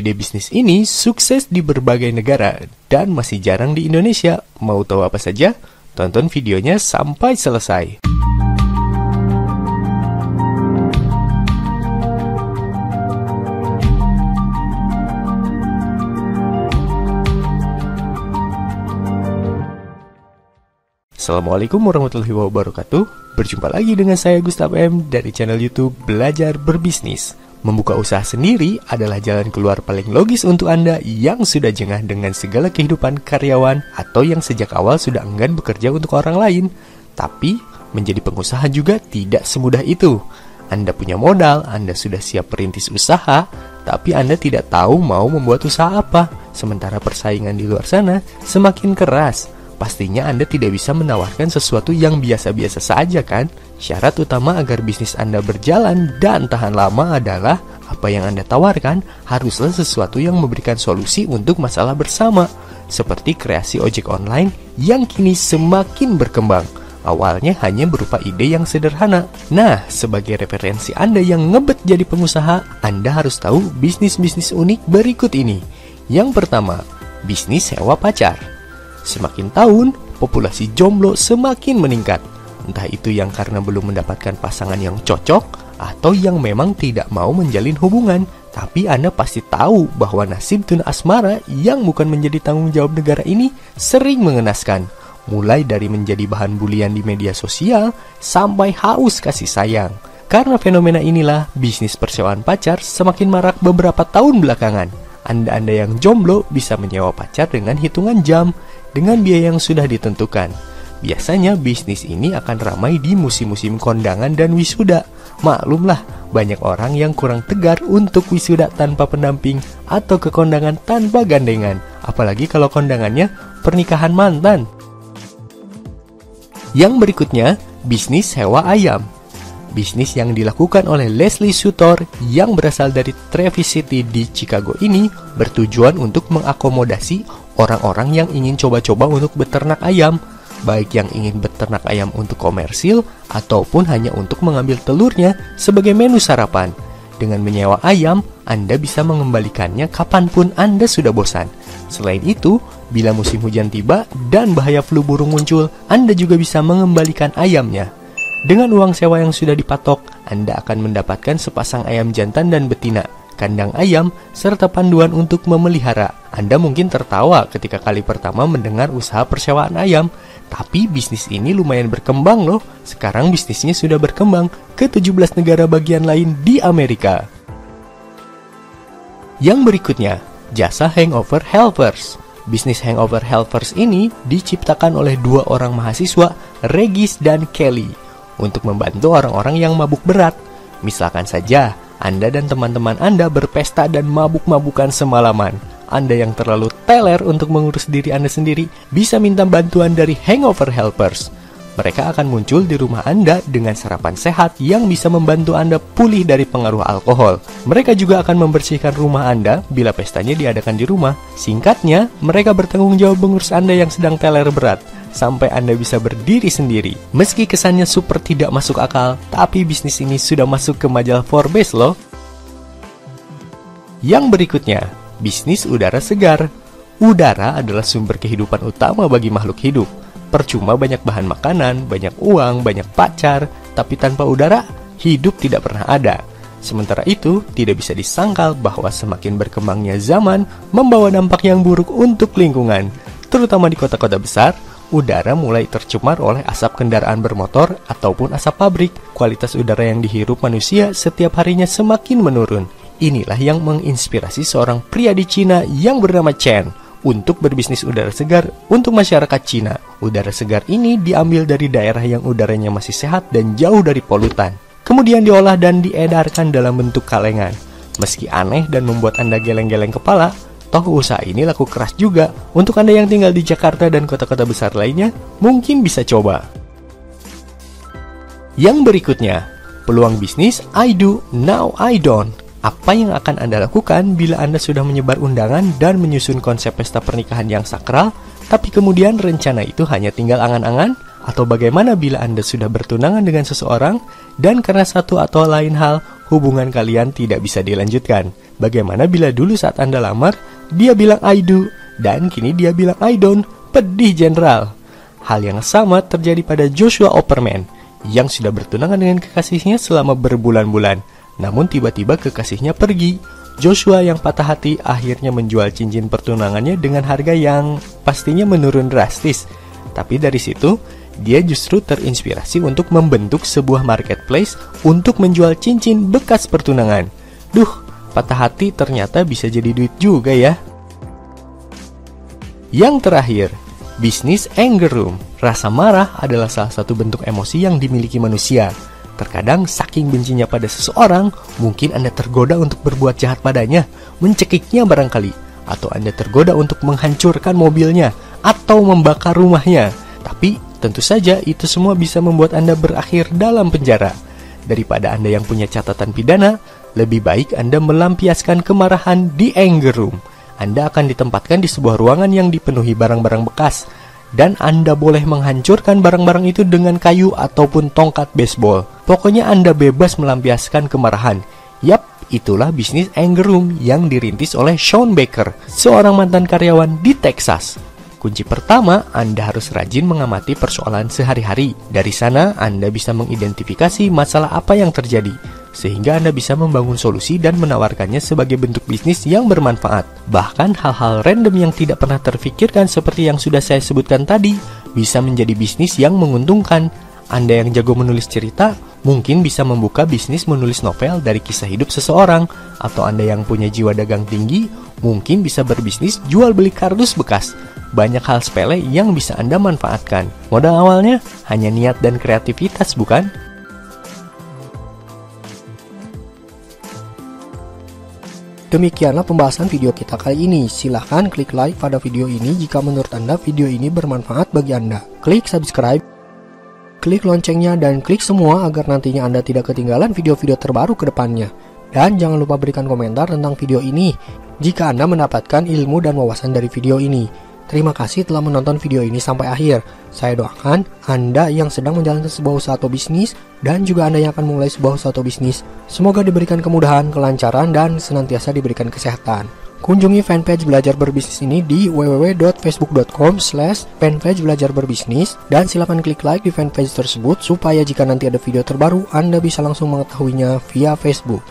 Ide bisnis ini sukses di berbagai negara dan masih jarang di Indonesia. Mau tahu apa saja? Tonton videonya sampai selesai. Assalamualaikum warahmatullahi wabarakatuh. Berjumpa lagi dengan saya Gustaf M dari channel YouTube Belajar Berbisnis. Membuka usaha sendiri adalah jalan keluar paling logis untuk Anda yang sudah jengah dengan segala kehidupan karyawan atau yang sejak awal sudah enggan bekerja untuk orang lain. Tapi, menjadi pengusaha juga tidak semudah itu. Anda punya modal, Anda sudah siap merintis usaha, tapi Anda tidak tahu mau membuat usaha apa. Sementara persaingan di luar sana semakin keras. Pastinya Anda tidak bisa menawarkan sesuatu yang biasa-biasa saja kan? Syarat utama agar bisnis Anda berjalan dan tahan lama adalah apa yang Anda tawarkan haruslah sesuatu yang memberikan solusi untuk masalah bersama. Seperti kreasi ojek online yang kini semakin berkembang. Awalnya hanya berupa ide yang sederhana. Nah, sebagai referensi Anda yang ngebet jadi pengusaha, Anda harus tahu bisnis-bisnis unik berikut ini. Yang pertama, bisnis sewa pacar. Semakin tahun, populasi jomblo semakin meningkat. Entah itu yang karena belum mendapatkan pasangan yang cocok, atau yang memang tidak mau menjalin hubungan. Tapi Anda pasti tahu bahwa nasib tuna asmara yang bukan menjadi tanggung jawab negara ini sering mengenaskan. Mulai dari menjadi bahan bulian di media sosial, sampai haus kasih sayang. Karena fenomena inilah, bisnis persewaan pacar semakin marak beberapa tahun belakangan. Anda-Anda yang jomblo bisa menyewa pacar dengan hitungan jam, dengan biaya yang sudah ditentukan. Biasanya bisnis ini akan ramai di musim-musim kondangan dan wisuda. Maklumlah, banyak orang yang kurang tegar untuk wisuda tanpa pendamping atau ke kondangan tanpa gandengan. Apalagi kalau kondangannya pernikahan mantan. Yang berikutnya, bisnis sewa ayam. Bisnis yang dilakukan oleh Leslie Sutor yang berasal dari Travis City di Chicago ini bertujuan untuk mengakomodasi orang-orang yang ingin coba-coba untuk beternak ayam, baik yang ingin beternak ayam untuk komersil ataupun hanya untuk mengambil telurnya sebagai menu sarapan. Dengan menyewa ayam, Anda bisa mengembalikannya kapanpun Anda sudah bosan. Selain itu, bila musim hujan tiba dan bahaya flu burung muncul, Anda juga bisa mengembalikan ayamnya. Dengan uang sewa yang sudah dipatok, Anda akan mendapatkan sepasang ayam jantan dan betina, kandang ayam, serta panduan untuk memelihara. Anda mungkin tertawa ketika kali pertama mendengar usaha persewaan ayam, tapi bisnis ini lumayan berkembang loh. Sekarang bisnisnya sudah berkembang ke 17 negara bagian lain di Amerika. Yang berikutnya, jasa hangover helpers. Bisnis hangover helpers ini diciptakan oleh dua orang mahasiswa, Regis dan Kelly, untuk membantu orang-orang yang mabuk berat. Misalkan saja, Anda dan teman-teman Anda berpesta dan mabuk-mabukan semalaman. Anda yang terlalu teler untuk mengurus diri Anda sendiri bisa minta bantuan dari hangover helpers. Mereka akan muncul di rumah Anda dengan sarapan sehat yang bisa membantu Anda pulih dari pengaruh alkohol. Mereka juga akan membersihkan rumah Anda bila pestanya diadakan di rumah. Singkatnya, mereka bertanggung jawab mengurus Anda yang sedang teler berat sampai Anda bisa berdiri sendiri. Meski kesannya super tidak masuk akal, tapi bisnis ini sudah masuk ke majalah Forbes loh. Yang berikutnya, bisnis udara segar. Udara adalah sumber kehidupan utama bagi makhluk hidup. Percuma banyak bahan makanan, banyak uang, banyak pacar, tapi tanpa udara, hidup tidak pernah ada. Sementara itu, tidak bisa disangkal bahwa semakin berkembangnya zaman membawa dampak yang buruk untuk lingkungan. Terutama di kota-kota besar, udara mulai tercemar oleh asap kendaraan bermotor ataupun asap pabrik. Kualitas udara yang dihirup manusia setiap harinya semakin menurun. Inilah yang menginspirasi seorang pria di Cina yang bernama Chen untuk berbisnis udara segar untuk masyarakat Cina. Udara segar ini diambil dari daerah yang udaranya masih sehat dan jauh dari polutan. Kemudian diolah dan diedarkan dalam bentuk kalengan. Meski aneh dan membuat Anda geleng-geleng kepala, toh usaha ini laku keras juga. Untuk Anda yang tinggal di Jakarta dan kota-kota besar lainnya, mungkin bisa coba. Yang berikutnya, peluang bisnis I do, now I don't. Apa yang akan Anda lakukan bila Anda sudah menyebar undangan dan menyusun konsep pesta pernikahan yang sakral, tapi kemudian rencana itu hanya tinggal angan-angan? Atau bagaimana bila Anda sudah bertunangan dengan seseorang dan karena satu atau lain hal hubungan kalian tidak bisa dilanjutkan? Bagaimana bila dulu saat Anda lamar, dia bilang I do, dan kini dia bilang I don't? Pedih jenderal. Hal yang sama terjadi pada Joshua Opperman yang sudah bertunangan dengan kekasihnya selama berbulan-bulan. Namun tiba-tiba kekasihnya pergi. Joshua yang patah hati akhirnya menjual cincin pertunangannya dengan harga yang pastinya menurun drastis. Tapi dari situ, dia justru terinspirasi untuk membentuk sebuah marketplace untuk menjual cincin bekas pertunangan. Duh, patah hati ternyata bisa jadi duit juga ya. Yang terakhir, bisnis anger room. Rasa marah adalah salah satu bentuk emosi yang dimiliki manusia. Terkadang saking bencinya pada seseorang, mungkin Anda tergoda untuk berbuat jahat padanya, mencekiknya barangkali, atau Anda tergoda untuk menghancurkan mobilnya, atau membakar rumahnya. Tapi tentu saja itu semua bisa membuat Anda berakhir dalam penjara. Daripada Anda yang punya catatan pidana, lebih baik Anda melampiaskan kemarahan di anger room. Anda akan ditempatkan di sebuah ruangan yang dipenuhi barang-barang bekas, dan Anda boleh menghancurkan barang-barang itu dengan kayu ataupun tongkat baseball. Pokoknya Anda bebas melampiaskan kemarahan. Yap, itulah bisnis anger room yang dirintis oleh Shawn Baker, seorang mantan karyawan di Texas. Kunci pertama, Anda harus rajin mengamati persoalan sehari-hari. Dari sana, Anda bisa mengidentifikasi masalah apa yang terjadi, sehingga Anda bisa membangun solusi dan menawarkannya sebagai bentuk bisnis yang bermanfaat. Bahkan hal-hal random yang tidak pernah terfikirkan seperti yang sudah saya sebutkan tadi, bisa menjadi bisnis yang menguntungkan. Anda yang jago menulis cerita, mungkin bisa membuka bisnis menulis novel dari kisah hidup seseorang. Atau Anda yang punya jiwa dagang tinggi, mungkin bisa berbisnis jual beli kardus bekas. Banyak hal sepele yang bisa Anda manfaatkan. Modal awalnya hanya niat dan kreativitas, bukan? Demikianlah pembahasan video kita kali ini. Silahkan klik like pada video ini jika menurut Anda video ini bermanfaat bagi Anda. Klik subscribe, klik loncengnya, dan klik semua agar nantinya Anda tidak ketinggalan video-video terbaru ke depannya. Dan jangan lupa berikan komentar tentang video ini jika Anda mendapatkan ilmu dan wawasan dari video ini. Terima kasih telah menonton video ini sampai akhir. Saya doakan Anda yang sedang menjalankan sebuah usaha atau bisnis, dan juga Anda yang akan memulai sebuah usaha atau bisnis, semoga diberikan kemudahan, kelancaran, dan senantiasa diberikan kesehatan. Kunjungi fanpage Belajar Berbisnis ini di www.facebook.com/fanpage Belajar Berbisnis, dan silakan klik like di fanpage tersebut supaya jika nanti ada video terbaru, Anda bisa langsung mengetahuinya via Facebook.